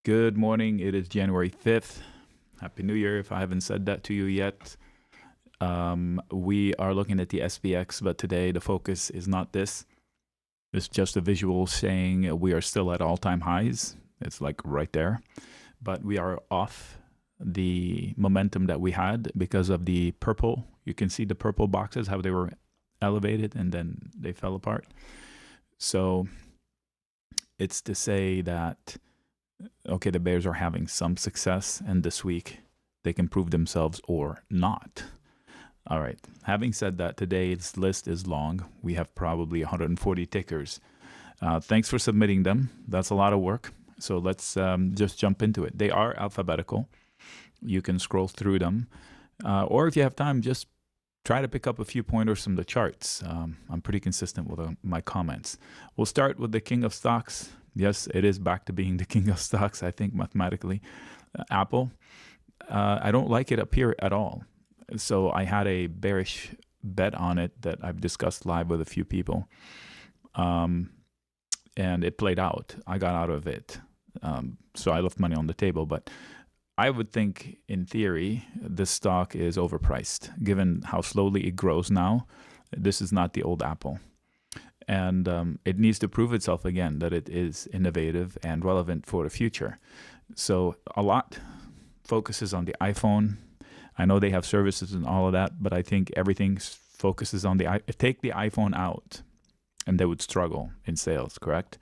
Good morning. It is January 5th. Happy New Year if I haven't said that to you yet. We are looking at the SPX, but today the focus is not this. It's just a visual saying we are still at all-time highs. It's like right there. But we are off the momentum that we had because of the purple. You can see the purple boxes, how they were elevated and then they fell apart. So it's to say that, okay, the bears are having some success, and this week they can prove themselves or not. All right. Having said that, today's list is long. We have probably 140 tickers. Thanks for submitting them. That's a lot of work. So let's just jump into it. They are alphabetical. You can scroll through them. Or if you have time, just try to pick up a few pointers from the charts. I'm pretty consistent with my comments. We'll start with the king of stocks. Yes, it is back to being the king of stocks, I think, mathematically. Apple. I don't like it up here at all. So I had a bearish bet on it that I've discussed live with a few people. And it played out. I got out of it. So I left money on the table. But I would think, in theory, this stock is overpriced. Given how slowly it grows now, this is not the old Apple. And it needs to prove itself again that it is innovative and relevant for the future. So a lot focuses on the iPhone. I know they have services and all of that, but I think everything focuses on take the iPhone out and they would struggle in sales, correct?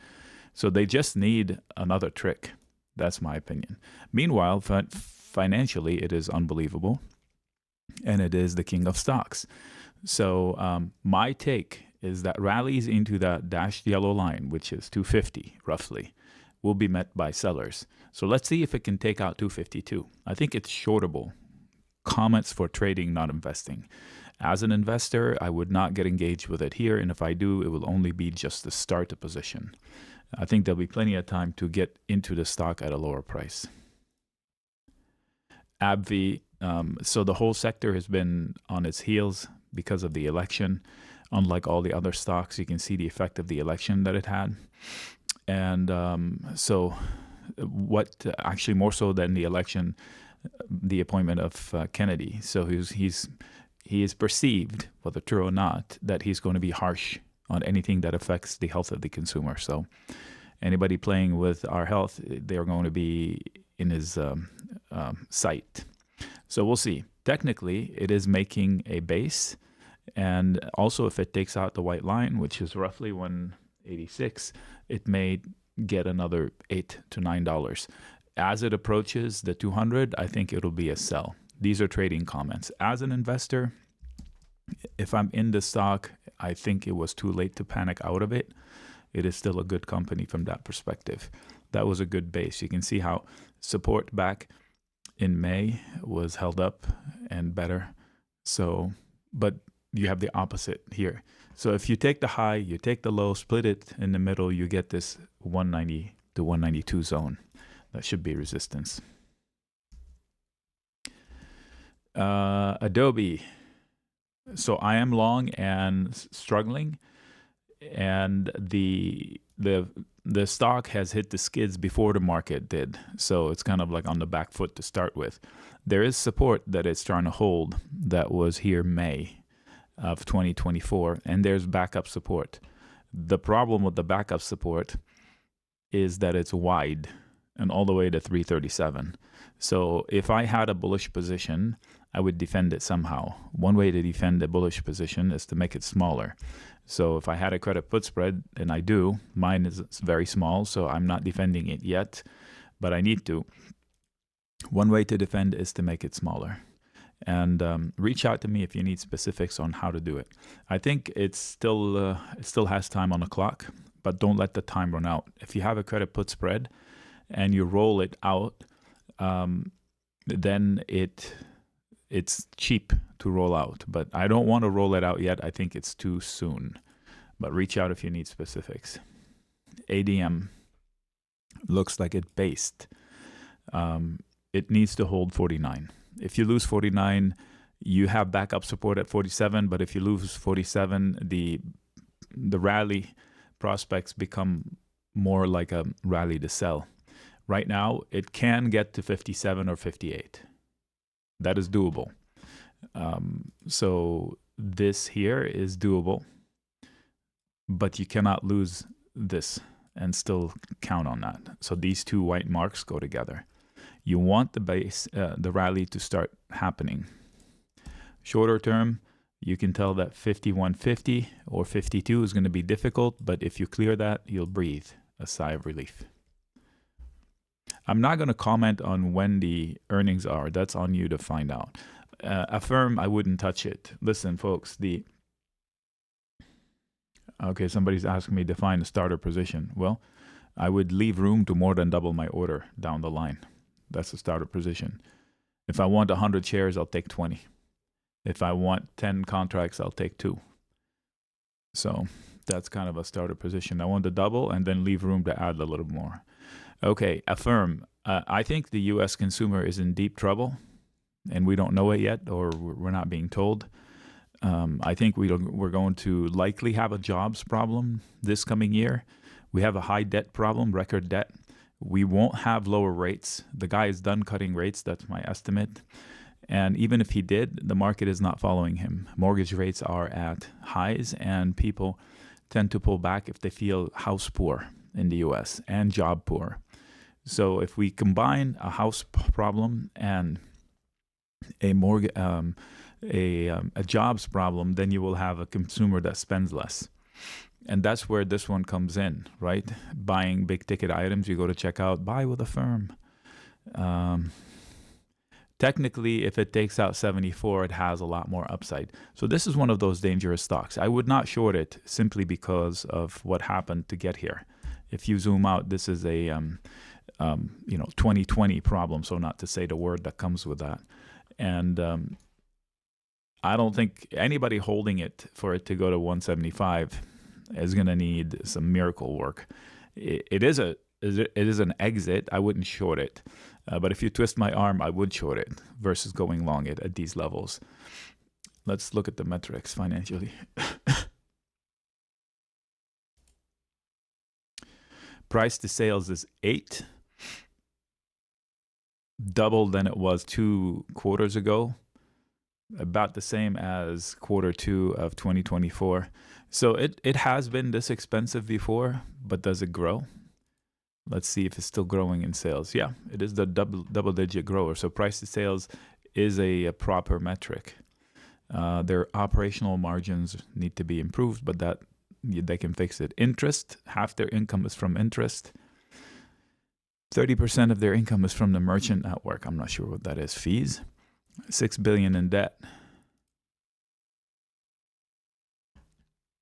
So they just need another trick. That's my opinion. Meanwhile, financially, it is unbelievable, and it is the king of stocks. So my take is that rallies into that dashed yellow line, which is 250 roughly, will be met by sellers. So let's see if it can take out 252. I think it's shortable. Comments for trading, not investing. As an investor, I would not get engaged with it here, and if I do, it will only be just to start a position. I think there'll be plenty of time to get into the stock at a lower price. ABBV, so the whole sector has been on its heels because of the election. Unlike all the other stocks, you can see the effect of the election that it had. And so what actually more so than the election, the appointment of Kennedy. So he is perceived, whether true or not, that he's going to be harsh on anything that affects the health of the consumer. So anybody playing with our health, they're going to be in his sight. So we'll see. Technically, it is making a base. And also, if it takes out the white line, which is roughly 186, it may get another $8 to $9. As it approaches the 200, I think it'll be a sell. These are trading comments. As an investor, if I'm in the stock, I think it was too late to panic out of it. It is still a good company from that perspective. That was a good base. You can see how support back in May was held up and better. So, but you have the opposite here. So if you take the high, you take the low, split it in the middle, you get this 190 to 192 zone. That should be resistance. Adobe. So I am long and struggling, and the stock has hit the skids before the market did. So it's kind of like on the back foot to start with. There is support that it's trying to hold that was here May of 2024, and there's backup support. The problem with the backup support is that it's wide and all the way to 337. So if I had a bullish position, I would defend it somehow. One way to defend a bullish position is to make it smaller. So if I had a credit put spread, and I do, mine is very small, so I'm not defending it yet, but I need to. One way to defend is to make it smaller. And reach out to me if you need specifics on how to do it. I think it still has time on the clock, but don't let the time run out. If you have a credit put spread and you roll it out, then it's cheap to roll out. But I don't want to roll it out yet. I think it's too soon. But reach out if you need specifics. ADM looks like it based. It needs to hold 49. If you lose 49, you have backup support at 47, but if you lose 47, the rally prospects become more like a rally to sell. right now, it can get to 57 or 58. That is doable. So this here is doable, but you cannot lose this and still count on that. So these two white marks go together. You want the rally to start happening. Shorter term, you can tell that 51.50 or 52 is going to be difficult, but if you clear that, you'll breathe a sigh of relief. I'm not going to comment on when the earnings are. That's on you to find out. AFRM, I wouldn't touch it. Listen, folks, okay, somebody's asking me to define a starter position. Well, I would leave room to more than double my order down the line. That's a starter position. If I want 100 shares, I'll take 20. If I want 10 contracts, I'll take 2. So that's kind of a starter position. I want to double and then leave room to add a little more. Okay, AFRM. I think the U.S. consumer is in deep trouble, and we don't know it yet, or we're not being told. I think we're going to likely have a jobs problem this coming year. We have a high debt problem, record debt. We won't have lower rates. The guy is done cutting rates. That's my estimate. And even if he did, the market is not following him. Mortgage rates are at highs, and people tend to pull back if they feel house poor in the U.S. and job poor. So if we combine a house problem and a jobs problem, then you will have a consumer that spends less. And that's where this one comes in, right? Buying big ticket items, you go to check out, buy with AFRM. Technically, if it takes out 74, it has a lot more upside. So this is one of those dangerous stocks. I would not short it simply because of what happened to get here. If you zoom out, this is a 2020 problem, so not to say the word that comes with that. And I don't think anybody holding it for it to go to 175 is going to need some miracle work. It is an exit. I wouldn't short it. But if you twist my arm, I would short it versus going long it at these levels. Let's look at the metrics financially. Price to sales is 8. Double than it was 2 quarters ago. About the same as Q2 of 2024. So it has been this expensive before, but does it grow? Let's see if it's still growing in sales. Yeah, it is the double-digit grower. So price to sales is a proper metric. Their operational margins need to be improved, but that they can fix it. Interest, half their income is from interest. 30% of their income is from the merchant network. I'm not sure what that is. Fees. $6 billion in debt.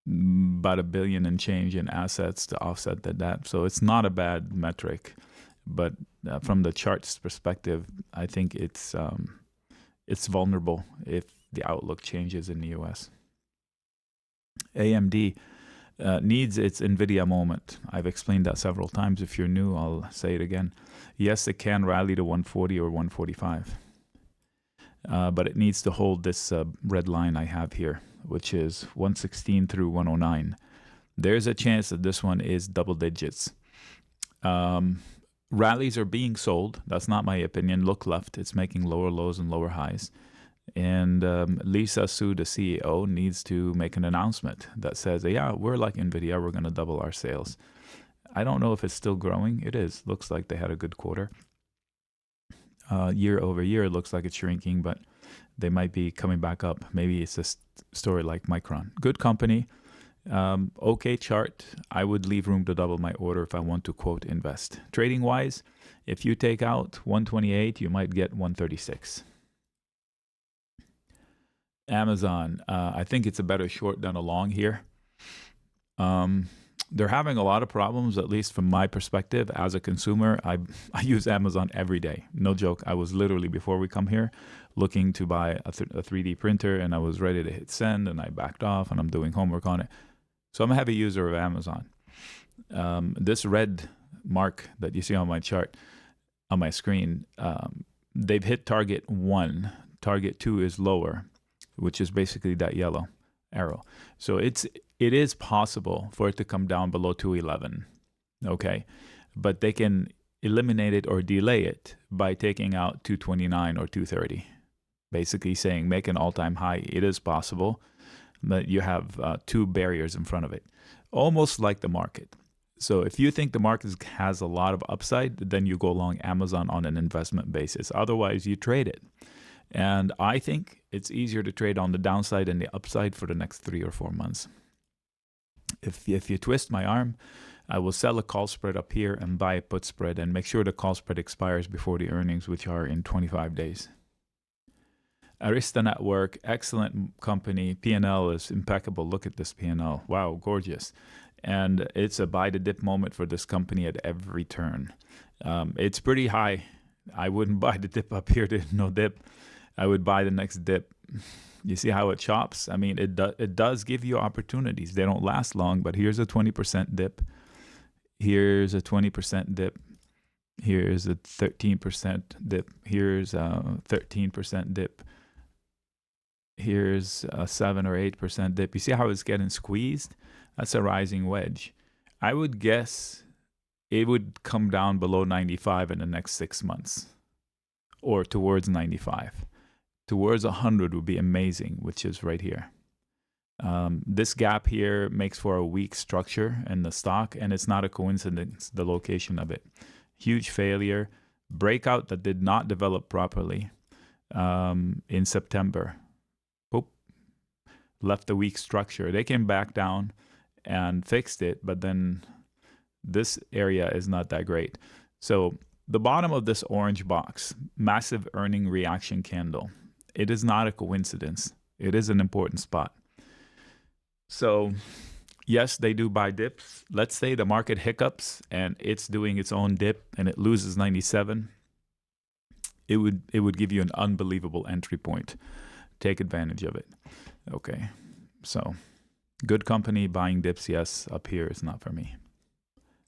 About $1 billion in change in assets to offset the debt. So it's not a bad metric, but from the chart's perspective, I think it's vulnerable if the outlook changes in the U.S. AMD needs its NVIDIA moment. I've explained that several times. If you're new, I'll say it again. Yes, it can rally to 140 or 145, but it needs to hold this red line I have here, which is 116 through 109. There's a chance that this one is double digits. Rallies are being sold. That's not my opinion. Look left. It's making lower lows and lower highs. And Lisa Su, the CEO, needs to make an announcement that says, yeah, we're like NVIDIA. We're going to double our sales. I don't know if it's still growing. It is. Looks like they had a good quarter. Year over year, it looks like it's shrinking, but they might be coming back up. Maybe it's a story like Micron. Good company. Okay chart. I would leave room to double my order if I want to, quote, invest. Trading wise, if you take out 128, you might get 136. Amazon, I think it's a better short than a long here. They're having a lot of problems, at least from my perspective as a consumer. I use Amazon every day. No joke. I was literally, before we come here, looking to buy a 3D printer, and I was ready to hit send, and I backed off, and I'm doing homework on it. So I'm a heavy user of Amazon. This red mark that you see on my chart, on my screen, they've hit target 1. Target 2 is lower, which is basically that yellow arrow. So it is possible for it to come down below 211, okay? But they can eliminate it or delay it by taking out 229 or 230. Basically saying make an all-time high. It is possible, but you have two barriers in front of it, almost like the market. So if you think the market has a lot of upside, then you go long Amazon on an investment basis. Otherwise, you trade it. And I think it's easier to trade on the downside and the upside for the next 3 or 4 months. If you twist my arm, I will sell a call spread up here and buy a put spread and make sure the call spread expires before the earnings, which are in 25 days. Arista Network, excellent company. P&L is impeccable. Look at this P&L. Wow, gorgeous. And it's a buy the dip moment for this company at every turn. It's pretty high. I wouldn't buy the dip up here. There's no dip. I would buy the next dip. You see how it chops? I mean, it does give you opportunities. They don't last long, but here's a 20% dip. Here's a 20% dip. Here's a 13% dip. Here's a 13% dip. Here's a 7 or 8% dip. You see how it's getting squeezed? That's a rising wedge. I would guess it would come down below 95 in the next 6 months, or towards 95. Towards 100 would be amazing, which is right here. This gap here makes for a weak structure in the stock, and it's not a coincidence, the location of it. Huge failure, breakout that did not develop properly in September. Boop. Left a weak structure. They came back down and fixed it, but then this area is not that great. So the bottom of this orange box, massive earning reaction candle. It is not a coincidence. It is an important spot. So yes, they do buy dips. Let's say the market hiccups and it's doing its own dip and it loses 97. It would give you an unbelievable entry point. Take advantage of it. Okay, so good company, buying dips, yes. Up here is not for me.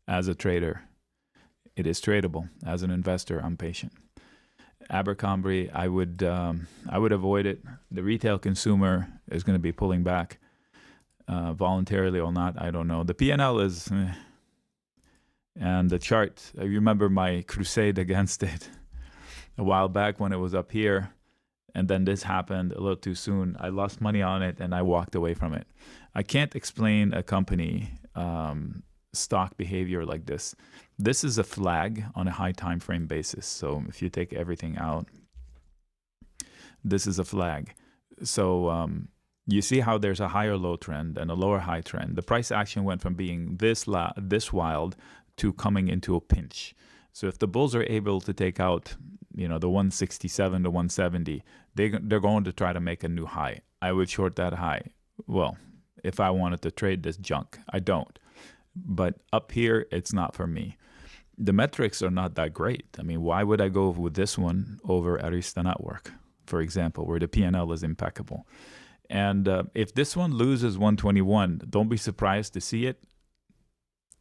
As a trader, it is tradable. As an investor, I'm patient. Abercrombie, I would avoid it. The retail consumer is going to be pulling back voluntarily or not. I don't know. The P&L is, and the chart. I remember my crusade against it a while back when it was up here, and then this happened a little too soon. I lost money on it and I walked away from it. I can't explain a company stock behavior like this. This is a flag on a high time frame basis. So if you take everything out, this is a flag. So you see how there's a higher low trend and a lower high trend. The price action went from being this wild to coming into a pinch. So if the bulls are able to take out, you know, the 167 to 170, they're going to try to make a new high. I would short that high. Well, if I wanted to trade this junk, I don't. But up here, it's not for me. The metrics are not that great. I mean, why would I go with this one over Arista Network, for example, where the P&L is impeccable? And if this one loses 121, don't be surprised to see it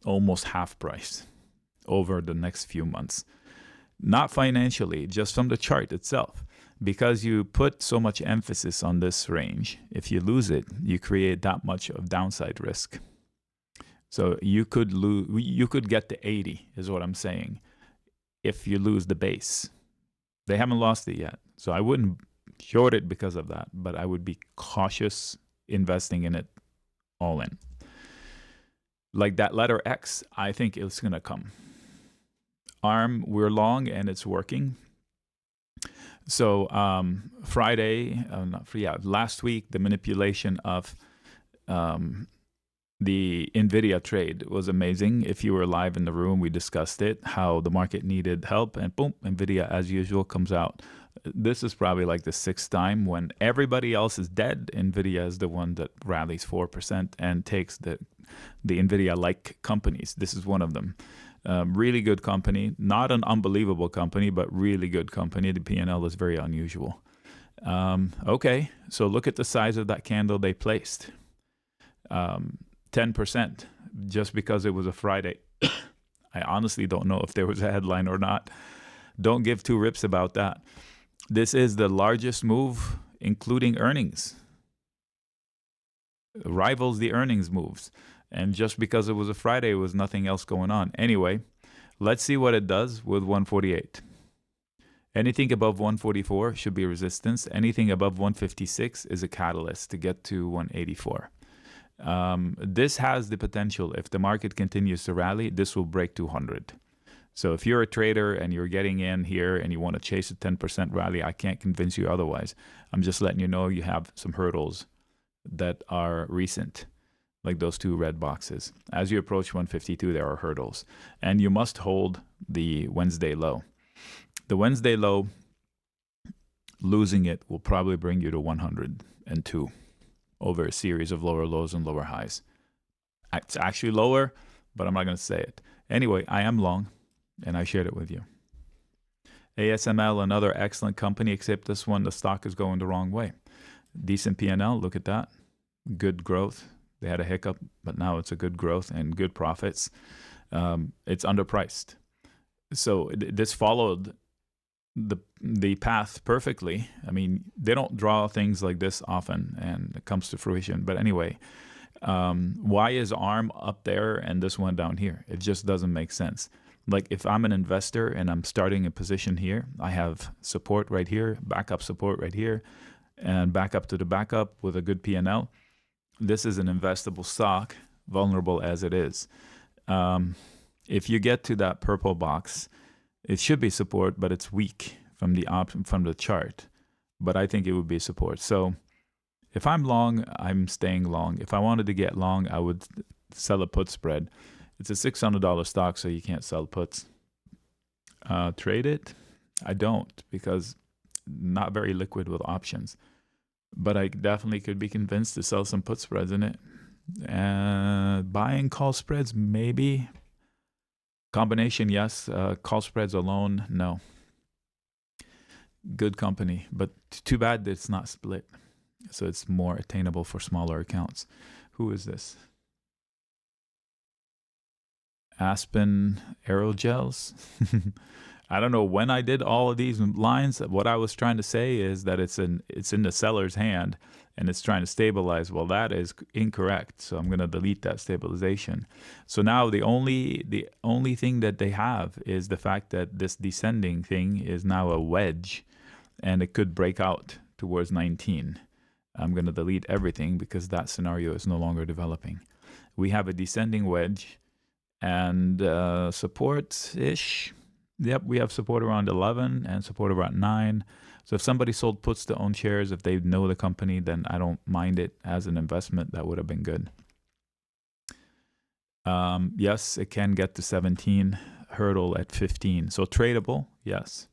almost half price over the next few months. Not financially, just from the chart itself. Because you put so much emphasis on this range, if you lose it, you create that much of downside risk. So you could lose, you could get to 80 is what I'm saying if you lose the base. They haven't lost it yet. So I wouldn't short it because of that, but I would be cautious investing in it all in. Like that letter X, I think it's going to come. ARM, we're long and it's working. So last week, the manipulation of the NVIDIA trade was amazing. If you were live in the room, we discussed it, how the market needed help, and boom, NVIDIA, as usual, comes out. This is probably like the 6th time when everybody else is dead. NVIDIA is the one that rallies 4% and takes the NVIDIA-like companies. This is one of them. Really good company, not an unbelievable company, but really good company. The P&L is very unusual. Okay, so look at the size of that candle they placed. 10% just because it was a Friday. I honestly don't know if there was a headline or not. Don't give two rips about that. This is the largest move, including earnings. Rivals the earnings moves. And just because it was a Friday, there was nothing else going on. Anyway, Let's see what it does with 148. Anything above 144 should be resistance. Anything above 156 is a catalyst to get to 184. This has the potential, if the market continues to rally, this will break 200. So if you're a trader and you're getting in here and you want to chase a 10% rally, I can't convince you otherwise. I'm just letting you know you have some hurdles that are recent, like those two red boxes. As you approach 152, there are hurdles. And you must hold the Wednesday low. The Wednesday low, losing it will probably bring you to 102 over a series of lower lows and lower highs. It's actually lower, but I'm not going to say it. Anyway, I am long, and I shared it with you. ASML, another excellent company, except this one, the stock is going the wrong way. Decent P&L, look at that. Good growth. They had a hiccup, but now it's a good growth and good profits. It's underpriced. So this followed the path perfectly. I mean, they don't draw things like this often, and it comes to fruition. But anyway, why is ARM up there and this one down here? It just doesn't make sense. Like if I'm an investor and I'm starting a position here, I have support right here, backup support right here, and backup to the backup with a good P&L. This is an investable stock, vulnerable as it is. If you get to that purple box, it should be support, but it's weak from the chart. But I think it would be support. So if I'm long, I'm staying long. If I wanted to get long, I would sell a put spread. It's a $600 stock, so you can't sell puts. Trade it? I don't, because not very liquid with options. But I definitely could be convinced to sell some put spreads in it. Buying call spreads, maybe. Combination, yes. Call spreads alone, no. Good company, but too bad that it's not split. So it's more attainable for smaller accounts. Who is this? Aspen Aerogels. I don't know when I did all of these lines. What I was trying to say is that it's in the seller's hand and it's trying to stabilize. Well, that is incorrect. So I'm going to delete that stabilization. So now the only thing that they have is the fact that this descending thing is now a wedge and it could break out towards 19. I'm going to delete everything because that scenario is no longer developing. We have a descending wedge and support-ish. Yep, we have support around 11 and support around 9. So if somebody sold puts to own shares, if they know the company, then I don't mind it as an investment. That would have been good. Yes, it can get to 17, hurdle at 15. So tradable, yes.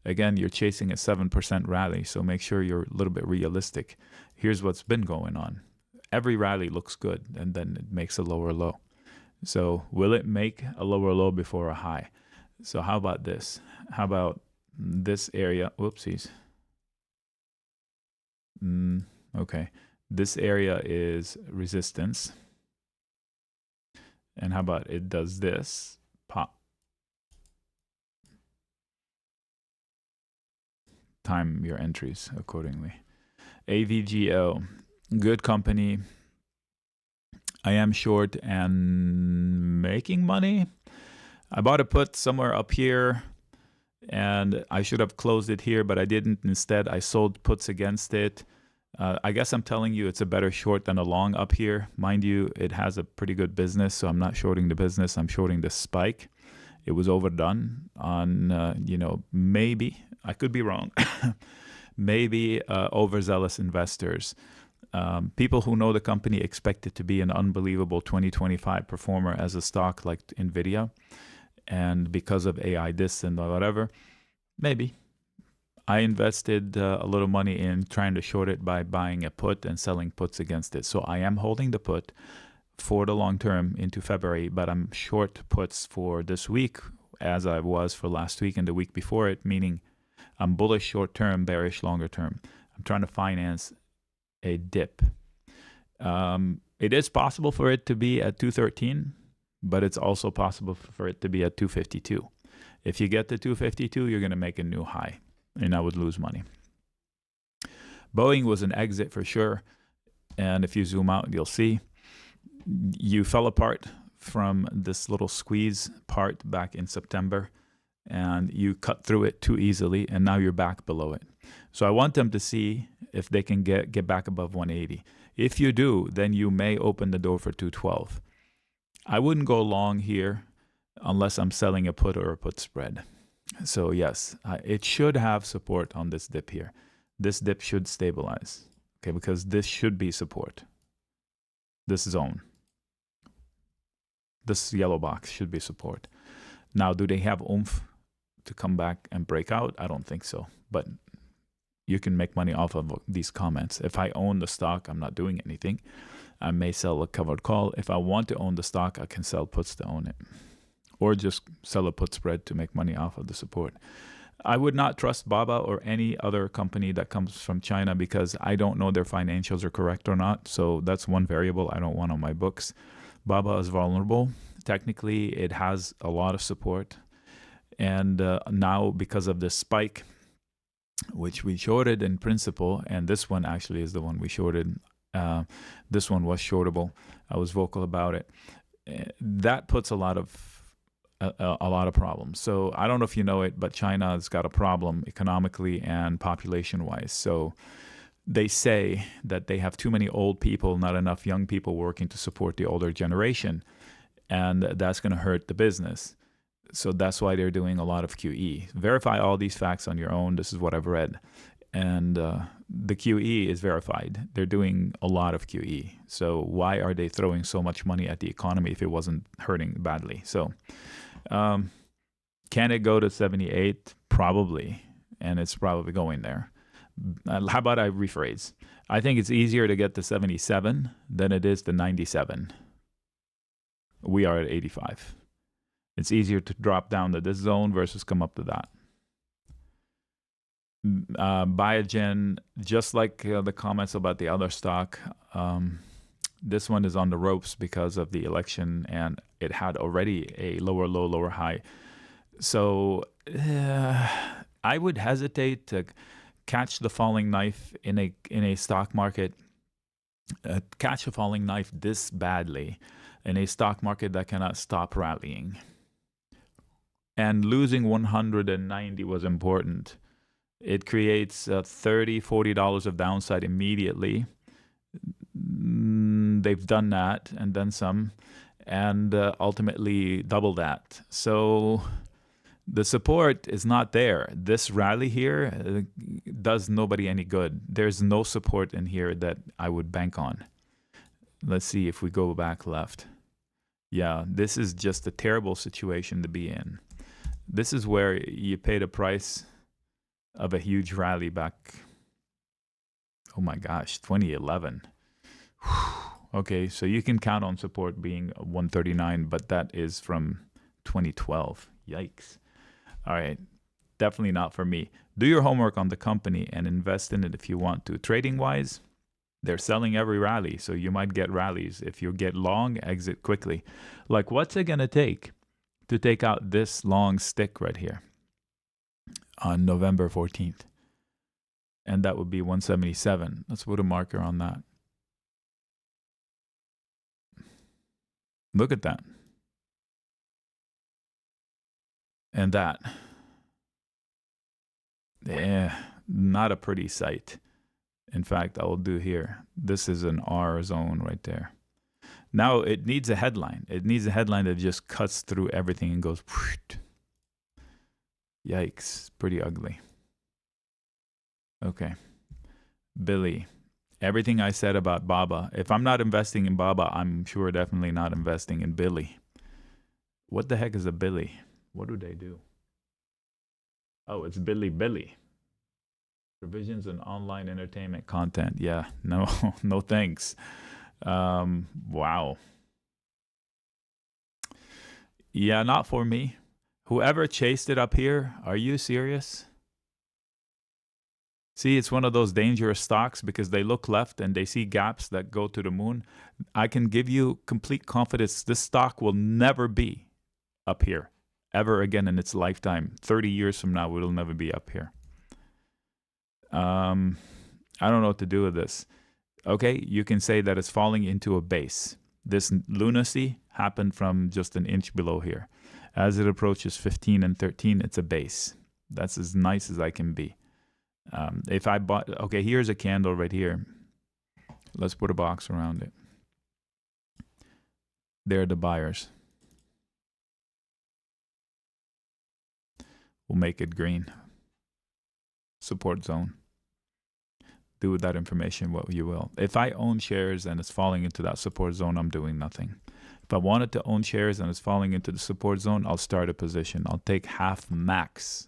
Again, you're chasing a 7% rally, so make sure you're a little bit realistic. Here's what's been going on. Every rally looks good, and then it makes a lower low. So will it make a lower low before a high? So how about this? How about this area? Whoopsies. Okay. This area is resistance. And how about it does this? Pop. Time your entries accordingly. AVGO. Good company. I am short and making money. I bought a put somewhere up here and I should have closed it here, but I didn't. Instead, I sold puts against it. I guess I'm telling you it's a better short than a long up here. Mind you, it has a pretty good business, so I'm not shorting the business. I'm shorting the spike. It was overdone on, maybe, I could be wrong, maybe overzealous investors. People who know the company expect it to be an unbelievable 2025 performer as a stock like NVIDIA. And because of AI this and whatever, maybe. I invested a little money in trying to short it by buying a put and selling puts against it. So I am holding the put for the long term into February, but I'm short puts for this week as I was for last week and the week before it, meaning I'm bullish short term, bearish longer term. I'm trying to finance a dip. It is possible for it to be at 213, but it's also possible for it to be at 252. If you get to 252, you're going to make a new high, and I would lose money. Boeing was an exit for sure, and if you zoom out, you'll see you fell apart from this little squeeze part back in September, and you cut through it too easily, and now you're back below it. So I want them to see if they can get back above 180. If you do, then you may open the door for 212. I wouldn't go long here unless I'm selling a put or a put spread. So yes, it should have support on this dip here. This dip should stabilize, okay, because this should be support. This zone, this yellow box should be support. Now, do they have oomph to come back and break out? I don't think so, but you can make money off of these comments. If I own the stock, I'm not doing anything. I may sell a covered call. If I want to own the stock, I can sell puts to own it, or just sell a put spread to make money off of the support. I would not trust BABA or any other company that comes from China because I don't know their financials are correct or not. So that's one variable I don't want on my books. BABA is vulnerable. Technically, it has a lot of support. And now because of this spike, which we shorted in principle, and this one actually is the one we shorted. This one was shortable. I was vocal about it. That puts a lot of problems. So I don't know if you know it, but China's got a problem economically and population-wise. So they say that they have too many old people, not enough young people working to support the older generation, and that's going to hurt the business. So that's why they're doing a lot of QE. Verify all these facts on your own. This is what I've read. And the QE is verified. They're doing a lot of QE. So why are they throwing so much money at the economy if it wasn't hurting badly? So can it go to 78? Probably. And it's probably going there. How about I rephrase? I think it's easier to get to 77 than it is to 97. We are at 85. It's easier to drop down to this zone versus come up to that. Biogen, just like the comments about the other stock, this one is on the ropes because of the election, and it had already a lower low, lower high. So I would hesitate to catch the falling knife in a stock market, catch a falling knife this badly in a stock market that cannot stop rallying. And losing 190 was important. It creates $30, $40 of downside immediately. They've done that and then some, and ultimately double that. So the support is not there. This rally here does nobody any good. There's no support in here that I would bank on. Let's see if we go back left. Yeah, this is just a terrible situation to be in. This is where you pay the price of a huge rally back, oh my gosh, 2011. Okay, so you can count on support being 139, but that is from 2012. Yikes. All right, definitely not for me. Do your homework on the company and invest in it if you want to. Trading-wise, they're selling every rally, so you might get rallies. If you get long, exit quickly. Like, what's it going to take out this long stick right here on November 14th? And that would be 177. Let's put a marker on that. Look at that. And that. Yeah, not a pretty sight. In fact, I will do here. This is an R zone right there. Now it needs a headline. It needs a headline that just cuts through everything and goes whoosh. Yikes, pretty ugly. Okay. BILI. Everything I said about BABA. If I'm not investing in BABA, I'm sure definitely not investing in BILI. What the heck is a BILI? What do they do? Oh, it's BILI. Provisions and online entertainment content. Yeah, no, no thanks. Wow. Yeah, not for me. Whoever chased it up here, are you serious? See, it's one of those dangerous stocks because they look left and they see gaps that go to the moon. I can give you complete confidence this stock will never be up here ever again in its lifetime. 30 years from now, it'll never be up here. I don't know what to do with this. Okay, you can say that it's falling into a base. This lunacy happened from just an inch below here. As it approaches 15 and 13, it's a base. That's as nice as I can be. If I bought, okay, here's a candle right here. Let's put a box around it. They're the buyers. We'll make it green. Support zone. Do with that information what you will. If I own shares and it's falling into that support zone, I'm doing nothing. If I wanted to own shares and it's falling into the support zone, I'll start a position. I'll take half max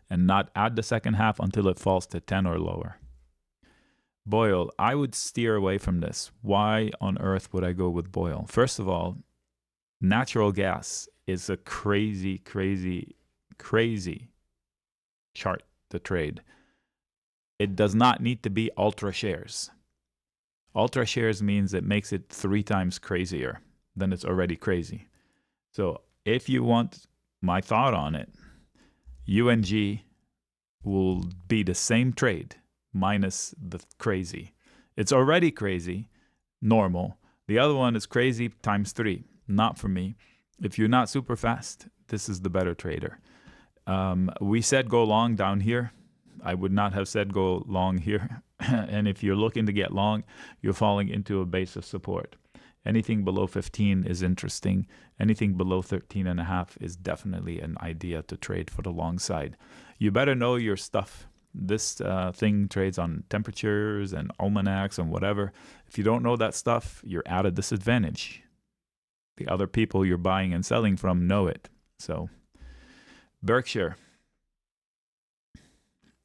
and not add the second half until it falls to 10 or lower. Boyle, I would steer away from this. Why on earth would I go with Boyle? First of all, natural gas is a crazy, crazy, crazy chart to trade. It does not need to be ultra shares. Ultra shares means it makes it 3 times crazier than it's already crazy. So if you want my thought on it, UNG will be the same trade minus the crazy. It's already crazy, normal. The other one is crazy times 3. Not for me. If you're not super fast, this is the better trader. We said go long down here. I would not have said go long here. And if you're looking to get long, you're falling into a base of support. Anything below 15 is interesting. Anything below 13.5 is definitely an idea to trade for the long side. You better know your stuff. This thing trades on temperatures and almanacs and whatever. If you don't know that stuff, you're at a disadvantage. The other people you're buying and selling from know it. So, Berkshire.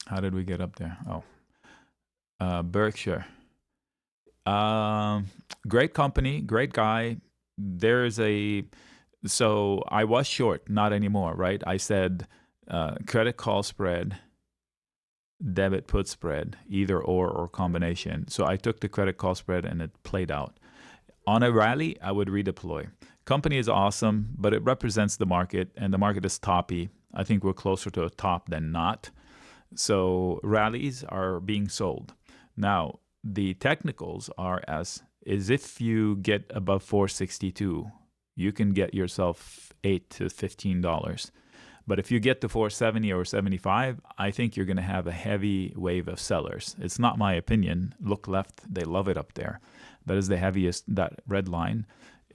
How did we get up there? Oh, Berkshire. Great company, great guy. So I was short, not anymore, right? I said credit call spread, debit put spread, either or combination. So I took the credit call spread and it played out. On a rally, I would redeploy. Company is awesome, but it represents the market, and the market is toppy. I think we're closer to a top than not. So rallies are being sold. Now, the technicals are as if you get above 462, you can get yourself $8 to $15. But if you get to 470 or 75, I think you're going to have a heavy wave of sellers. It's not my opinion. Look left, they love it up there. That is the heaviest, that red line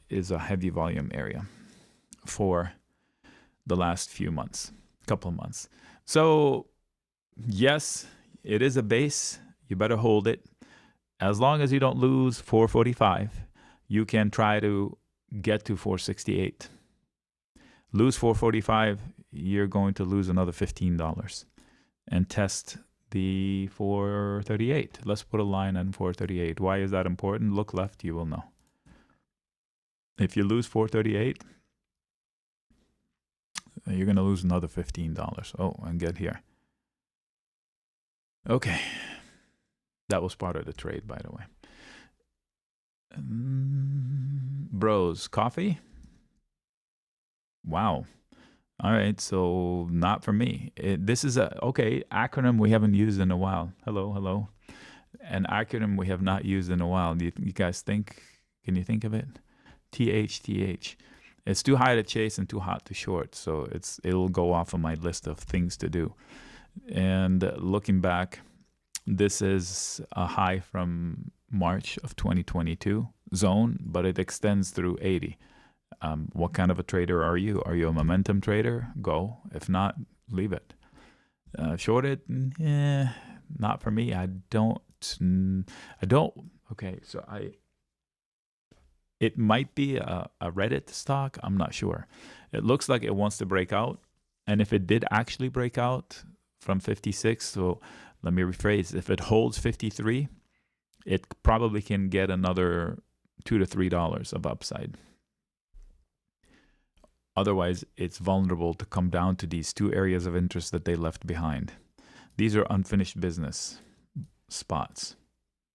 is a heavy volume area for the last few months, couple of months. So yes, it is a base. You better hold it. As long as you don't lose 445, you can try to get to 468. Lose 445, you're going to lose another $15 and test the 438. Let's put a line on 438. Why is that important? Look left, you will know. If you lose 438, you're going to lose another $15. Oh, and get here. Okay. That was part of the trade, by the way. Bros, coffee? Wow. All right, so not for me. This is a, okay, acronym we haven't used in a while. Hello. An acronym we have not used in a while. Do you guys think, can you think of it? THTH. It's too high to chase and too hot to short, so it'll go off of my list of things to do. And looking back, this is a high from March of 2022 zone, but it extends through 80. What kind of a trader are you? Are you a momentum trader? Go. If not, leave it. Short it? Not for me. I don't. Okay, so it might be a Reddit stock. I'm not sure. It looks like it wants to break out. And if it did actually break out from 56, so let me rephrase, if it holds 53, it probably can get another $2 to $3 of upside. Otherwise, it's vulnerable to come down to these two areas of interest that they left behind. These are unfinished business spots.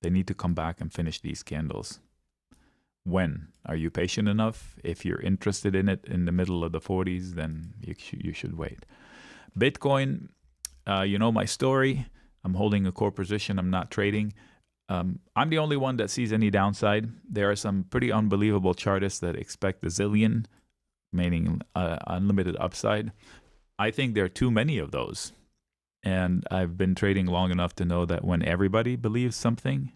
They need to come back and finish these candles. When? Are you patient enough? If you're interested in it in the middle of the 40s, then you should wait. Bitcoin, you know my story. I'm holding a core position. I'm not trading. I'm the only one that sees any downside. There are some pretty unbelievable chartists that expect a zillion, meaning unlimited upside. I think there are too many of those. And I've been trading long enough to know that when everybody believes something,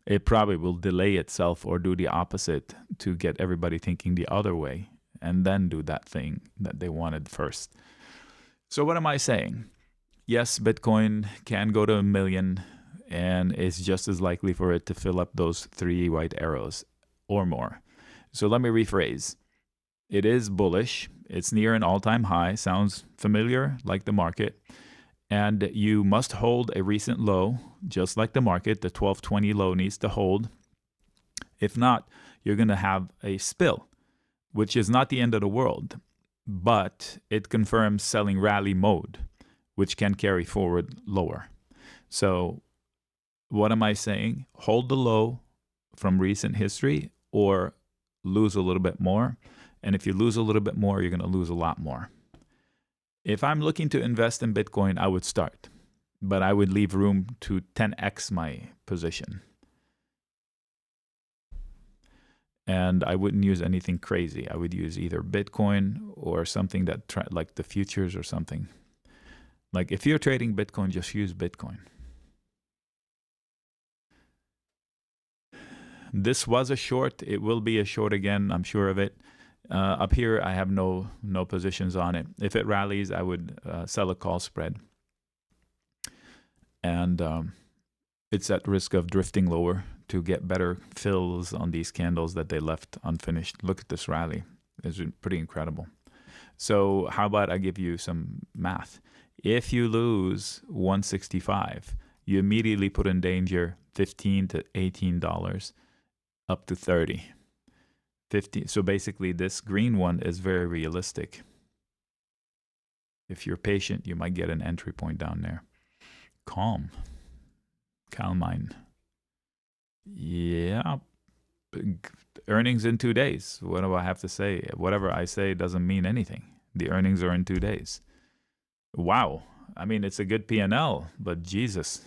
it probably will delay itself or do the opposite to get everybody thinking the other way and then do that thing that they wanted first. So what am I saying? Yes, Bitcoin can go to 1 million and it's just as likely for it to fill up those 3 white arrows or more. So let me rephrase. It is bullish. It's near an all-time high. Sounds familiar, like the market. And you must hold a recent low, just like the market. The 1220 low needs to hold. If not, you're going to have a spill, which is not the end of the world, but it confirms selling rally mode, which can carry forward lower. So what am I saying? Hold the low from recent history or lose a little bit more. And if you lose a little bit more, you're going to lose a lot more. If I'm looking to invest in Bitcoin, I would start, but I would leave room to 10x my position. And I wouldn't use anything crazy. I would use either Bitcoin or something that like the futures or something. Like if you're trading Bitcoin, just use Bitcoin. This was a short. It will be a short again. I'm sure of it. Up here, I have no positions on it. If it rallies, I would sell a call spread. And it's at risk of drifting lower to get better fills on these candles that they left unfinished. Look at this rally. It's pretty incredible. So how about I give you some math? If you lose 165, you immediately put in danger $15 to $18 up to 30. 50. So basically this green one is very realistic. If you're patient, you might get an entry point down there. Calm. Calmine. Yeah. Earnings in 2 days. What do I have to say? Whatever I say doesn't mean anything. The earnings are in 2 days. Wow. I mean, it's a good P&L, but Jesus.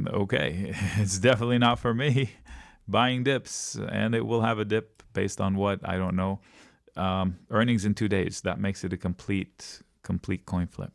Okay. It's definitely not for me. Buying dips, and it will have a dip based on what, I don't know. Earnings in 2 days, that makes it a complete coin flip.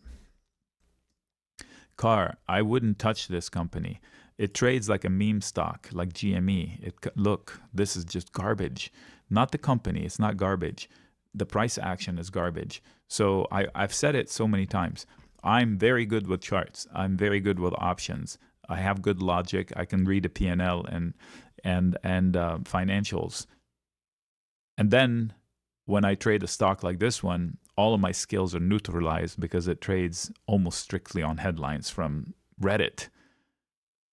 CAR, I wouldn't touch this company. It trades like a meme stock, like GME. Look, this is just garbage. Not the company, it's not garbage. The price action is garbage. So I've said it so many times. I'm very good with charts. I'm very good with options. I have good logic. I can read a P&L and financials. And then when I trade a stock like this one, all of my skills are neutralized because it trades almost strictly on headlines from Reddit.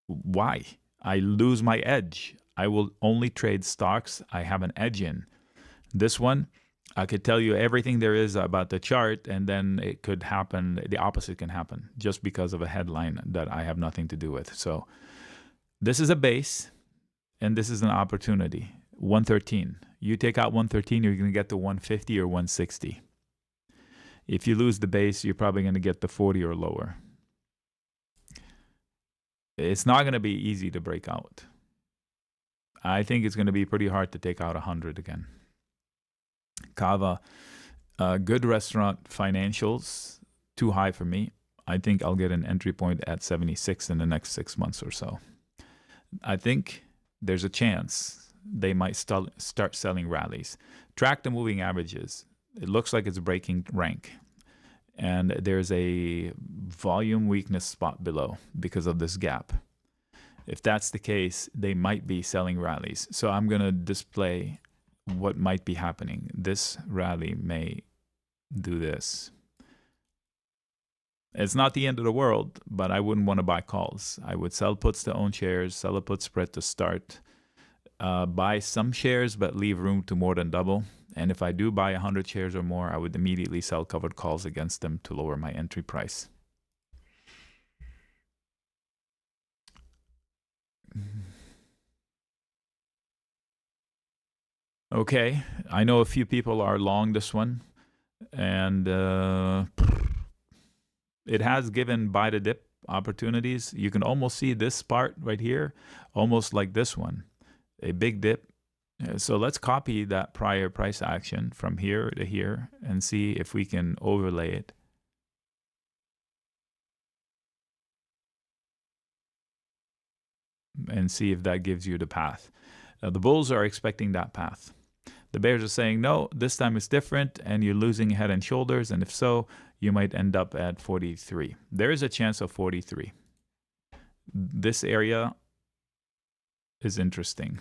Why? I lose my edge. I will only trade stocks I have an edge in. This one, I could tell you everything there is about the chart, and then it could happen, the opposite can happen just because of a headline that I have nothing to do with. So this is a base. And this is an opportunity. 113. You take out 113, you're going to get to 150 or 160. If you lose the base, you're probably going to get to 40 or lower. It's not going to be easy to break out. I think it's going to be pretty hard to take out 100 again. CAVA, good restaurant financials, too high for me. I think I'll get an entry point at 76 in the next 6 months or so. I think there's a chance they might start selling rallies. Track the moving averages. It looks like it's breaking rank. And there's a volume weakness spot below because of this gap. If that's the case, they might be selling rallies. So I'm going to display what might be happening. This rally may do this. It's not the end of the world, but I wouldn't want to buy calls. I would sell puts to own shares, sell a put spread to start, buy some shares, but leave room to more than double. And if I do buy 100 shares or more, I would immediately sell covered calls against them to lower my entry price. Okay, I know a few people are long this one, and it has given buy the dip opportunities. You can almost see this part right here, almost like this one, a big dip. So let's copy that prior price action from here to here and see if we can overlay it. And see if that gives you the path. The bulls are expecting that path. The bears are saying, no, this time it's different, and you're losing head and shoulders, and if so, you might end up at 43. There is a chance of 43. This area is interesting.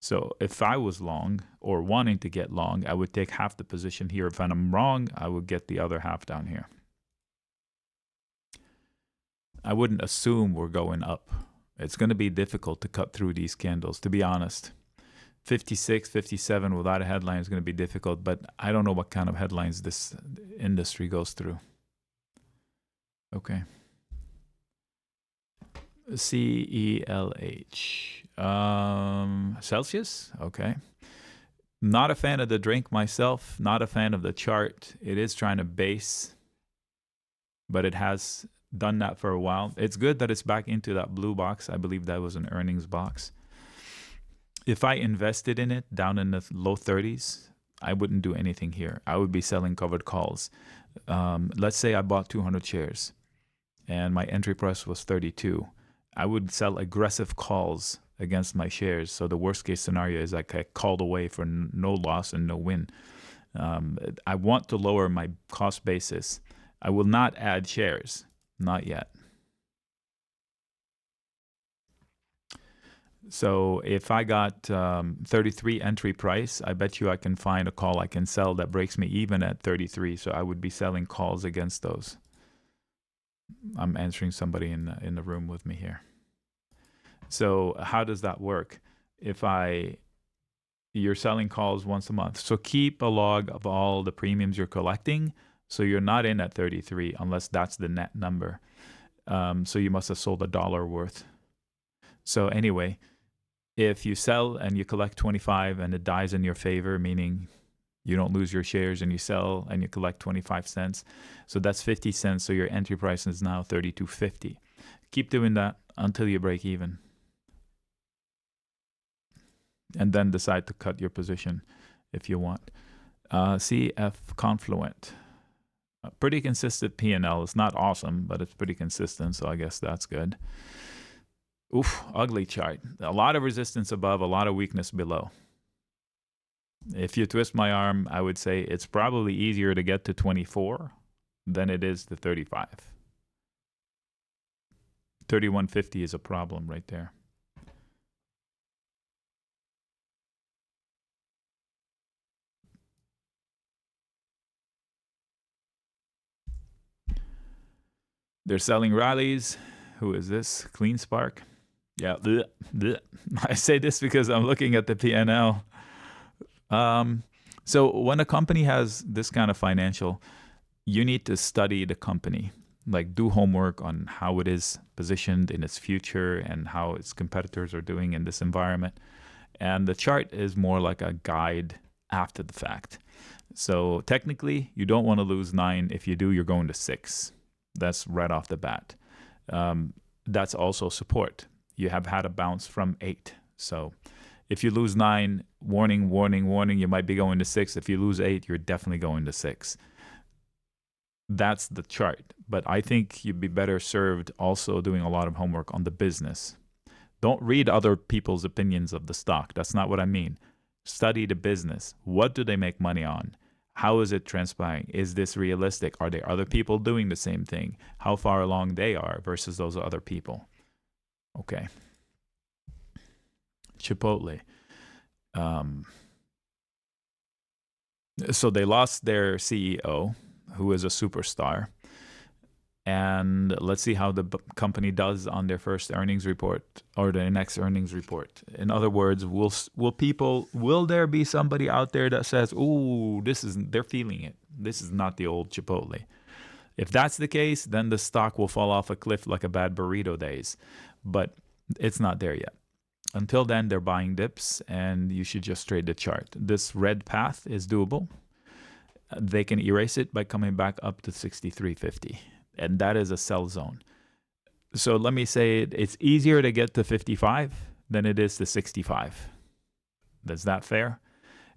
So if I was long or wanting to get long, I would take half the position here. If I'm wrong, I would get the other half down here. I wouldn't assume we're going up. It's going to be difficult to cut through these candles, to be honest. 56, 57 without a headline is going to be difficult, but I don't know what kind of headlines this industry goes through. Okay. CELH. Celsius? Okay. Not a fan of the drink myself, not a fan of the chart. It is trying to base, but it has done that for a while. It's good that it's back into that blue box. I believe that was an earnings box. If I invested in it down in the low 30s, I wouldn't do anything here. I would be selling covered calls. Let's say I bought 200 shares and my entry price was 32. I would sell aggressive calls against my shares. So the worst case scenario is like I called away for no loss and no win. I want to lower my cost basis. I will not add shares. Not yet. So if I got 33 entry price, I bet you I can find a call I can sell that breaks me even at 33. So I would be selling calls against those. I'm answering somebody in the room with me here. So how does that work? You're selling calls once a month. So keep a log of all the premiums you're collecting. So you're not in at 33 unless that's the net number. So you must have sold $1 worth. So anyway, if you sell and you collect 25 and it dies in your favor, meaning you don't lose your shares and you sell and you collect 25 cents, so that's 50 cents. So your entry price is now 32.50. Keep doing that until you break even. And then decide to cut your position if you want. CF Confluent. A pretty consistent P&L. It's not awesome, but it's pretty consistent, so I guess that's good. Oof, ugly chart. A lot of resistance above, a lot of weakness below. If you twist my arm, I would say it's probably easier to get to 24 than it is to 35. 31.50 is a problem right there. They're selling rallies. Who is this? Clean Spark. Yeah. Bleh, bleh. I say this because I'm looking at the P&L. So when a company has this kind of financial, you need to study the company, like do homework on how it is positioned in its future and how its competitors are doing in this environment. And the chart is more like a guide after the fact. So technically, you don't want to lose 9. If you do, you're going to 6. That's right off the bat. That's also support. You have had a bounce from 8. So if you lose 9, warning, warning, warning, you might be going to 6. If you lose 8, you're definitely going to 6. That's the chart. But I think you'd be better served also doing a lot of homework on the business. Don't read other people's opinions of the stock. That's not what I mean. Study the business. What do they make money on? How is it transpiring? Is this realistic? Are there other people doing the same thing? How far along they are versus those other people? Okay. Chipotle. So they lost their CEO, who is a superstar. And let's see how the company does on their first earnings report or the next earnings report. In other words, will there be somebody out there that says, "Ooh, they're feeling it. This is not the old Chipotle." If that's the case, then the stock will fall off a cliff like a bad burrito days. But it's not there yet. Until then, they're buying dips, and you should just trade the chart. This red path is doable. They can erase it by coming back up to 63.50. And that is a sell zone. So let me say it's easier to get to 55 than it is to 65. Is that fair?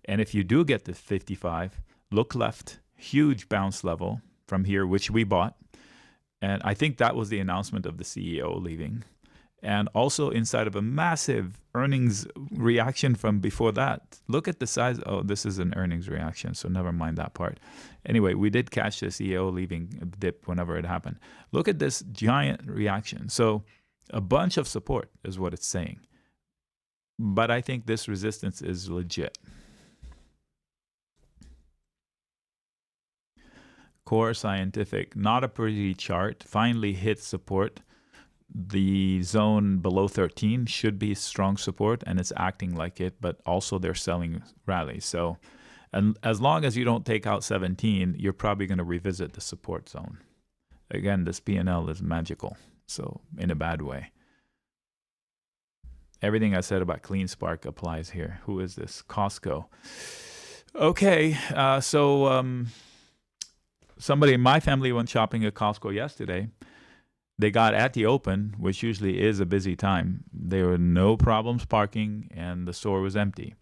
And if you do get to 55, look left, huge bounce level from here, which we bought. And I think that was the announcement of the CEO leaving. And also inside of a massive earnings reaction from before that. Look at the size. Oh, this is an earnings reaction, so never mind that part. Anyway, we did catch the CEO leaving dip whenever it happened. Look at this giant reaction. So a bunch of support is what it's saying. But I think this resistance is legit. Core Scientific, not a pretty chart, finally hit support. The zone below 13 should be strong support, and it's acting like it, but also they're selling rallies. So, and as long as you don't take out 17, you're probably going to revisit the support zone. Again, this P&L is magical, so in a bad way. Everything I said about Clean Spark applies here. Who is this? Costco. Okay, somebody in my family went shopping at Costco yesterday. They got at the open, which usually is a busy time. There were no problems parking, and the store was empty.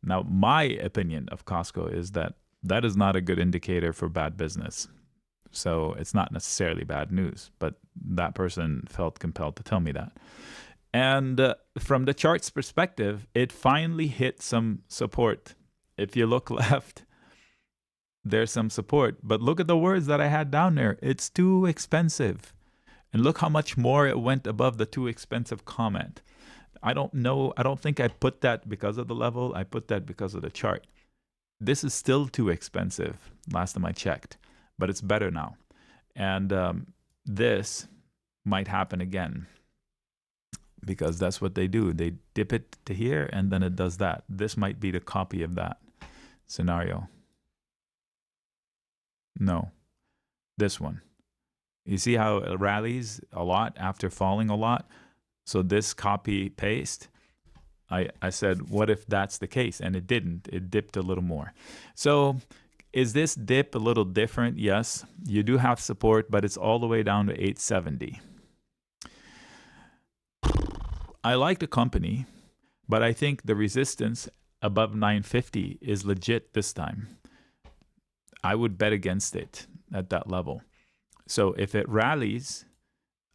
Now, my opinion of Costco is that that is not a good indicator for bad business. So it's not necessarily bad news, but that person felt compelled to tell me that. And from the chart's perspective, it finally hit some support. If you look left, there's some support. But look at the words that I had down there. It's too expensive. And look how much more it went above the too expensive comment. I don't know. I don't think I put that because of the level. I put that because of the chart. This is still too expensive, last time I checked. But it's better now. And this might happen again. Because that's what they do. They dip it to here, and then it does that. This might be the copy of that scenario. No. This one. You see how it rallies a lot after falling a lot? So this copy paste, I said, what if that's the case? And it didn't. It dipped a little more. So is this dip a little different? Yes. You do have support, but it's all the way down to 870. I like the company, but I think the resistance above 950 is legit this time. I would bet against it at that level. So if it rallies,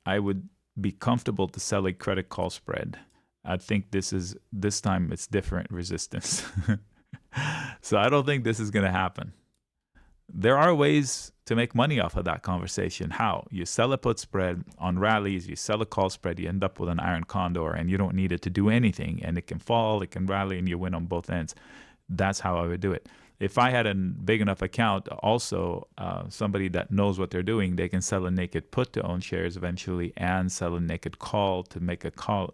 I would be comfortable to sell a credit call spread. I think this time it's different resistance. So I don't think this is going to happen. There are ways to make money off of that conversation. How? You sell a put spread on rallies, you sell a call spread, you end up with an iron condor, and you don't need it to do anything. And it can fall, it can rally, and you win on both ends. That's how I would do it. If I had a big enough account, also somebody that knows what they're doing, they can sell a naked put to own shares eventually and sell a naked call to make a call,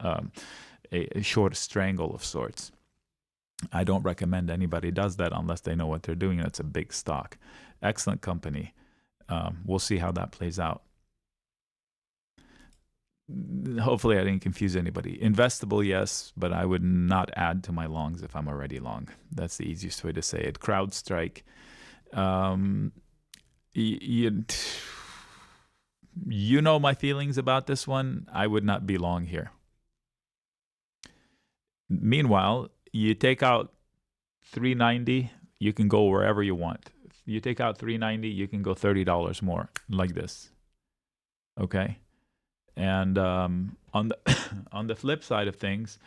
a short strangle of sorts. I don't recommend anybody does that unless they know what they're doing. It's a big stock. Excellent company. We'll see how that plays out. Hopefully I didn't confuse anybody. Investable, yes, but I would not add to my longs if I'm already long. That's the easiest way to say it. CrowdStrike. You know my feelings about this one. I would not be long here. Meanwhile, you take out 390, you can go wherever you want. You take out 390, you can go $30 more, like this. Okay? And on the flip side of things,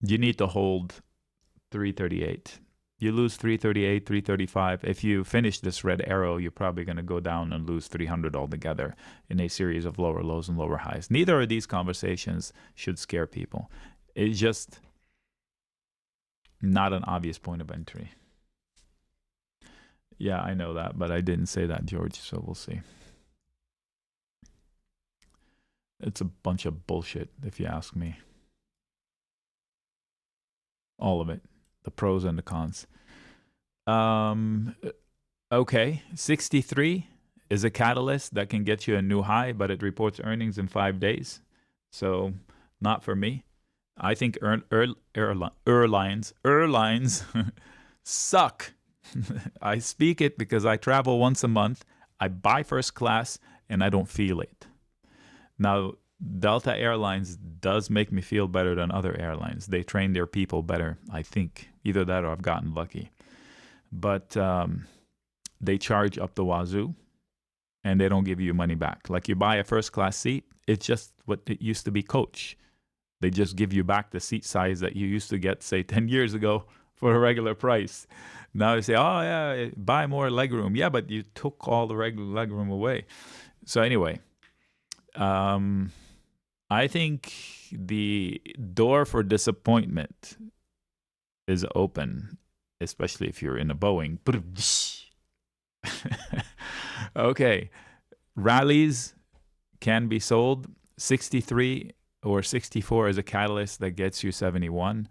you need to hold 338. You lose 338, 335. If you finish this red arrow, you're probably going to go down and lose 300 altogether in a series of lower lows and lower highs. Neither of these conversations should scare people. It's just not an obvious point of entry. Yeah, I know that, but I didn't say that, George, so we'll see. It's a bunch of bullshit, if you ask me. All of it. The pros and the cons. Okay, 63 is a catalyst that can get you a new high, but it reports earnings in 5 days. So, not for me. I think airlines suck. I speak it because I travel once a month. I buy first class, and I don't feel it. Now, Delta Airlines does make me feel better than other airlines. They train their people better, I think. Either that or I've gotten lucky. But they charge up the wazoo, and they don't give you money back. Like you buy a first class seat, it's just what it used to be coach. They just give you back the seat size that you used to get, say, 10 years ago for a regular price. Now you say, oh, yeah, buy more legroom. Yeah, but you took all the regular legroom away. So anyway, I think the door for disappointment is open, especially if you're in a Boeing. Okay, rallies can be sold. 63 or 64 is a catalyst that gets you 71.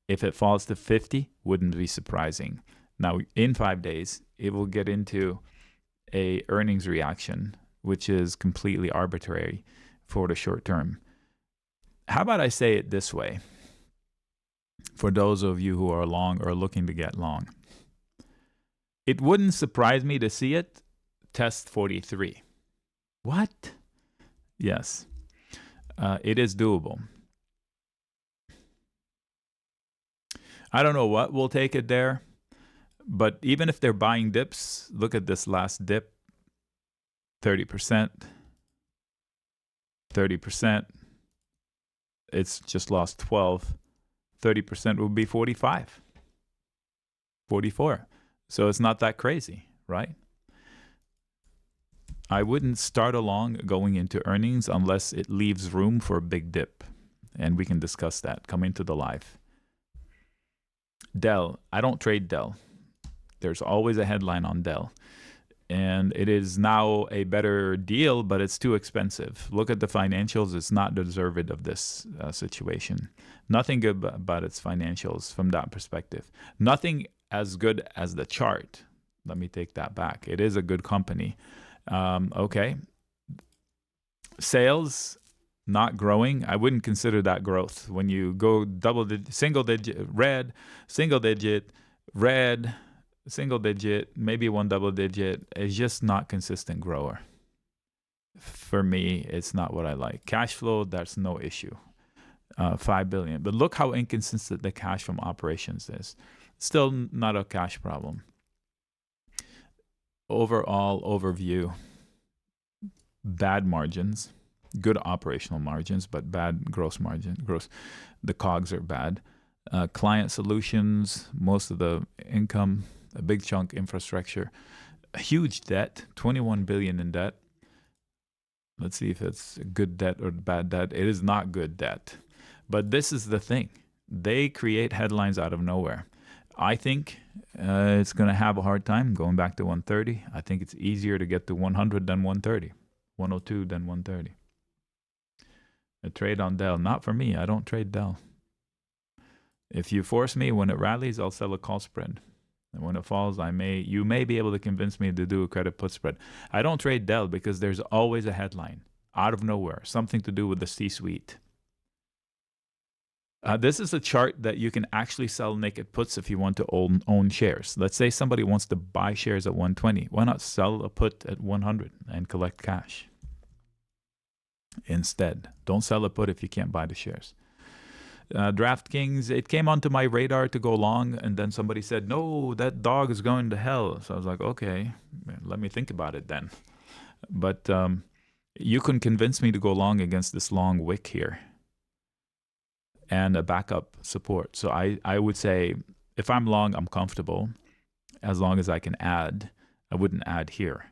If it falls to 50, wouldn't be surprising. Now, in 5 days, it will get into a earnings reaction, which is completely arbitrary for the short term. How about I say it this way? For those of you who are long or looking to get long, it wouldn't surprise me to see it test 43. What? Yes, it is doable. I don't know what will take it there, but even if they're buying dips, look at this last dip, 30%, 30%. It's just lost 12. 30% would be 45, 44. So it's not that crazy, right? I wouldn't start along going into earnings unless it leaves room for a big dip. And we can discuss that. Come into the live. DELL. I don't trade DELL. There's always a headline on DELL. And it is now a better deal, but it's too expensive. Look at the financials. It's not deserved of this situation. Nothing good about its financials from that perspective. Nothing as good as the chart. Let me take that back. It is a good company. Okay. Sales not growing. I wouldn't consider that growth. When you go single digit, red, single digit, red, single digit, maybe one double digit, is just not consistent grower. For me, it's not what I like. Cash flow, that's no issue. 5 billion. But look how inconsistent the cash from operations is. Still not a cash problem. Overall overview, bad margins, good operational margins, but bad gross margin. The COGS are bad. Client solutions, most of the income, a big chunk infrastructure, a huge debt, 21 billion in debt. Let's see if it's good debt or bad debt. It is not good debt. But this is the thing. They create headlines out of nowhere. I think it's going to have a hard time going back to 130. I think it's easier to get to 100 than 130, 102 than 130. A trade on DELL, not for me. I don't trade DELL. If you force me, when it rallies, I'll sell a call spread. And when it falls, you may be able to convince me to do a credit put spread. I don't trade DELL because there's always a headline out of nowhere, something to do with the C-suite. This is a chart that you can actually sell naked puts if you want to own shares. Let's say somebody wants to buy shares at 120. Why not sell a put at 100 and collect cash instead? Don't sell a put if you can't buy the shares. DraftKings, it came onto my radar to go long, and then somebody said, no, that dog is going to hell. So I was like, okay, let me think about it then. But you couldn't convince me to go long against this long wick here and a backup support. So I would say if I'm long, I'm comfortable as long as I can add. I wouldn't add here.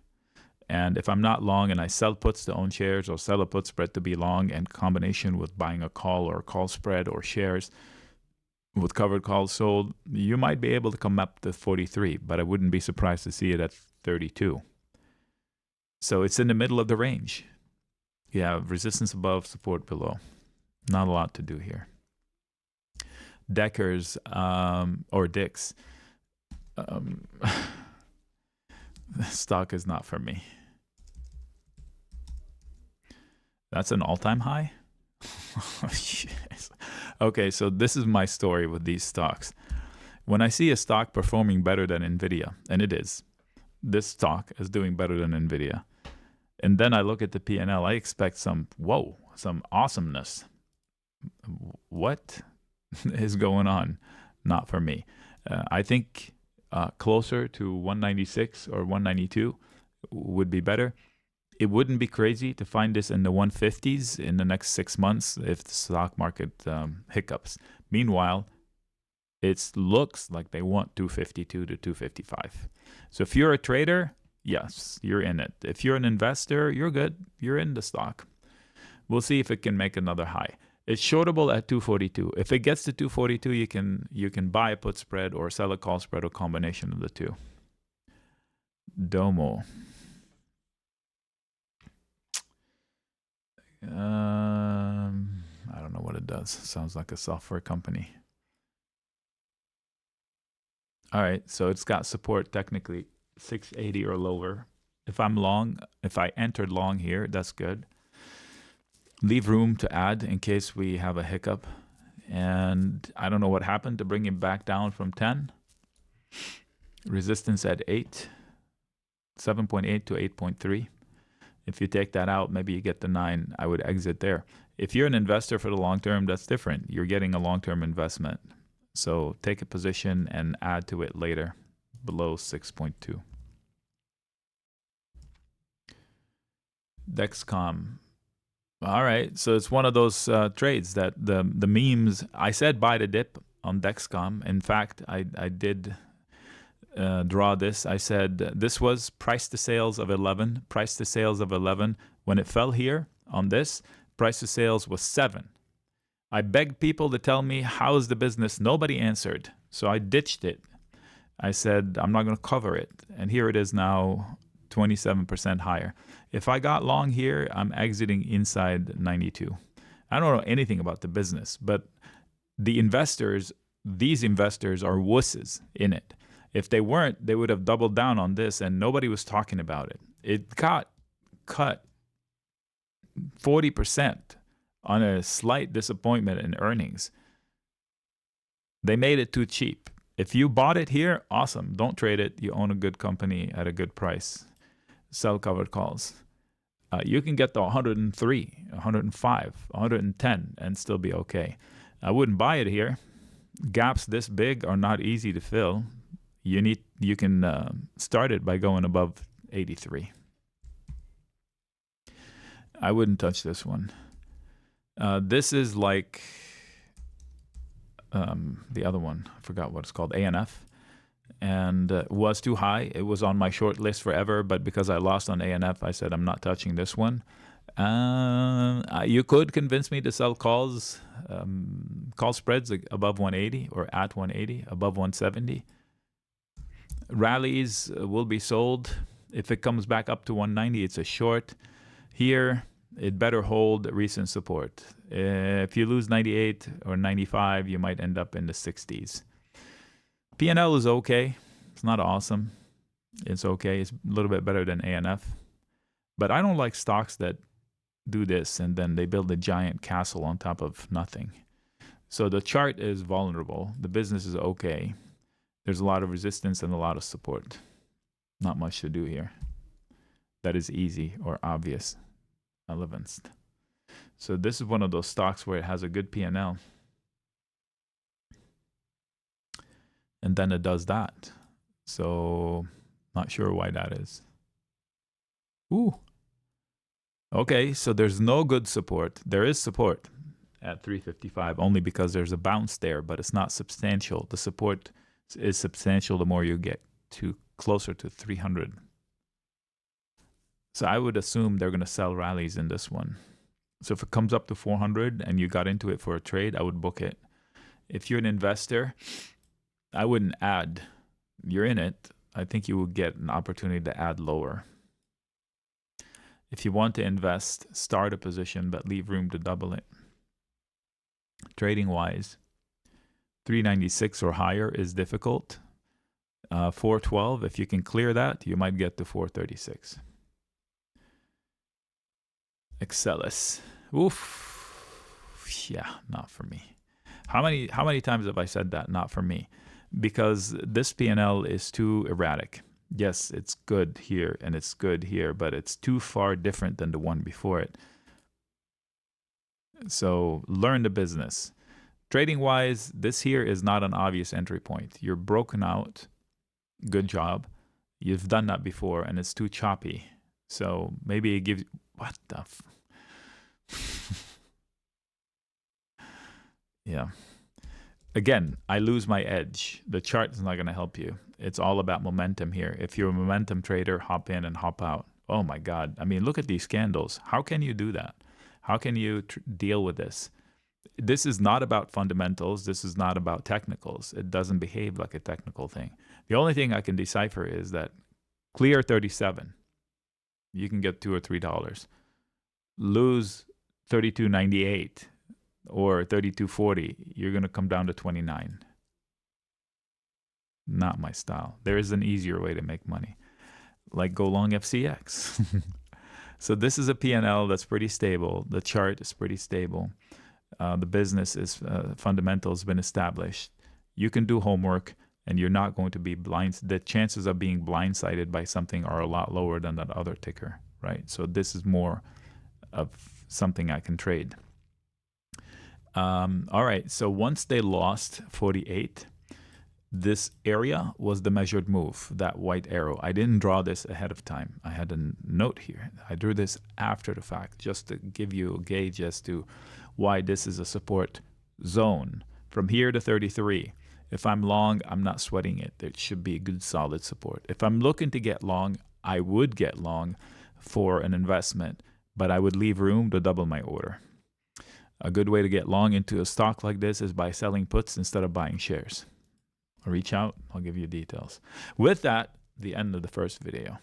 And if I'm not long and I sell puts to own shares or sell a put spread to be long in combination with buying a call or a call spread or shares with covered calls sold, you might be able to come up to 43, but I wouldn't be surprised to see it at 32. So it's in the middle of the range. You have resistance above, support below. Not a lot to do here. Deckers or Dicks. Stock is not for me. That's an all-time high? Okay, so this is my story with these stocks. When I see a stock performing better than NVIDIA, and it is, this stock is doing better than NVIDIA, And then I look at the P&L, I expect some awesomeness. What is going on? Not for me. I think closer to 196 or 192 would be better. It wouldn't be crazy to find this in the 150s in the next 6 months if the stock market hiccups. Meanwhile, it looks like they want 252 to 255. So if you're a trader, yes, you're in it. If you're an investor, you're good. You're in the stock. We'll see if it can make another high. It's shortable at 242. If it gets to 242, you can buy a put spread or sell a call spread or combination of the two. DOMO. I don't know what it does. Sounds like a software company. All right, so it's got support technically 680 or lower. If I'm long, if I entered long here, that's good. Leave room to add in case we have a hiccup. And I don't know what happened to bring him back down from 10. Resistance at 8, 7.8 to 8.3. If you take that out, maybe you get the 9. I would exit there. If you're an investor for the long term, that's different. You're getting a long-term investment. So take a position and add to it later, below 6.2. Dexcom. All right, so it's one of those trades that the memes, I said buy the dip on Dexcom. In fact, I did draw this. I said this was price to sales of 11, price to sales of 11. When it fell here on this, price to sales was 7. I begged people to tell me, how is the business? Nobody answered. So I ditched it. I said, I'm not going to cover it. And here it is now, 27% higher. If I got long here, I'm exiting inside 92. I don't know anything about the business, but the investors, these investors are wusses in it. If they weren't, they would have doubled down on this and nobody was talking about it. It got cut 40% on a slight disappointment in earnings. They made it too cheap. If you bought it here, awesome. Don't trade it. You own a good company at a good price. Sell covered calls. You can get to 103, 105, 110 and still be okay. I wouldn't buy it here. Gaps this big are not easy to fill. You can start it by going above 83. I wouldn't touch this one. This is like the other one. I forgot what it's called, ANF. And was too high. It was on my short list forever, but because I lost on ANF, I said I'm not touching this one. You could convince me to sell calls, call spreads above 180 or at 180, above 170. Rallies will be sold. If it comes back up to 190, it's a short. Here, it better hold recent support. If you lose 98 or 95, you might end up in the 60s. P&L is okay. It's not awesome. It's okay. It's a little bit better than ANF. But I don't like stocks that do this and then they build a giant castle on top of nothing. So the chart is vulnerable. The business is okay. There's a lot of resistance and a lot of support. Not much to do here. That is easy or obvious. Elevanced. So this is one of those stocks where it has a good P&L. And then it does that. So not sure why that is. Ooh. Okay, so there's no good support. There is support at 355 only because there's a bounce there, but it's not substantial. The support is substantial the more you get to closer to 300. So I would assume they're going to sell rallies in this one. So if it comes up to 400 and you got into it for a trade, I would book it. If you're an investor, I wouldn't add. You're in it. I think you will get an opportunity to add lower. If you want to invest, start a position, but leave room to double it. Trading wise, 396 or higher is difficult. 412, if you can clear that, you might get to 436. EXEL. Oof. Yeah, not for me. How many times have I said that? Not for me. Because this P&L is too erratic. Yes, it's good here and it's good here, but it's too far different than the one before it. So learn the business. Trading wise, this here is not an obvious entry point. You're broken out. Good job. You've done that before and it's too choppy. So maybe it gives, what the yeah. Again, I lose my edge. The chart is not going to help you. It's all about momentum here. If you're a momentum trader, hop in and hop out. Oh my God. I mean, look at these candles. How can you do that? How can you deal with this? This is not about fundamentals. This is not about technicals. It doesn't behave like a technical thing. The only thing I can decipher is that clear 37, you can get $2 or $3. Lose 32.98 or 32.40, you're going to come down to 29. Not my style. There is an easier way to make money, like go long FCX. So this is a P&L that's pretty stable. The chart is pretty stable. The business is fundamentals been established. You can do homework and you're not going to be blind. The chances of being blindsided by something are a lot lower than that other ticker, right? So this is more of something I can trade. All right, so once they lost 48, this area was the measured move, that white arrow. I didn't draw this ahead of time. I had a note here. I drew this after the fact just to give you a gauge as to why this is a support zone. From here to 33, if I'm long, I'm not sweating it. It should be a good solid support. If I'm looking to get long, I would get long for an investment, but I would leave room to double my order. A good way to get long into a stock like this is by selling puts instead of buying shares. Reach out, I'll give you details. With that, the end of the first video.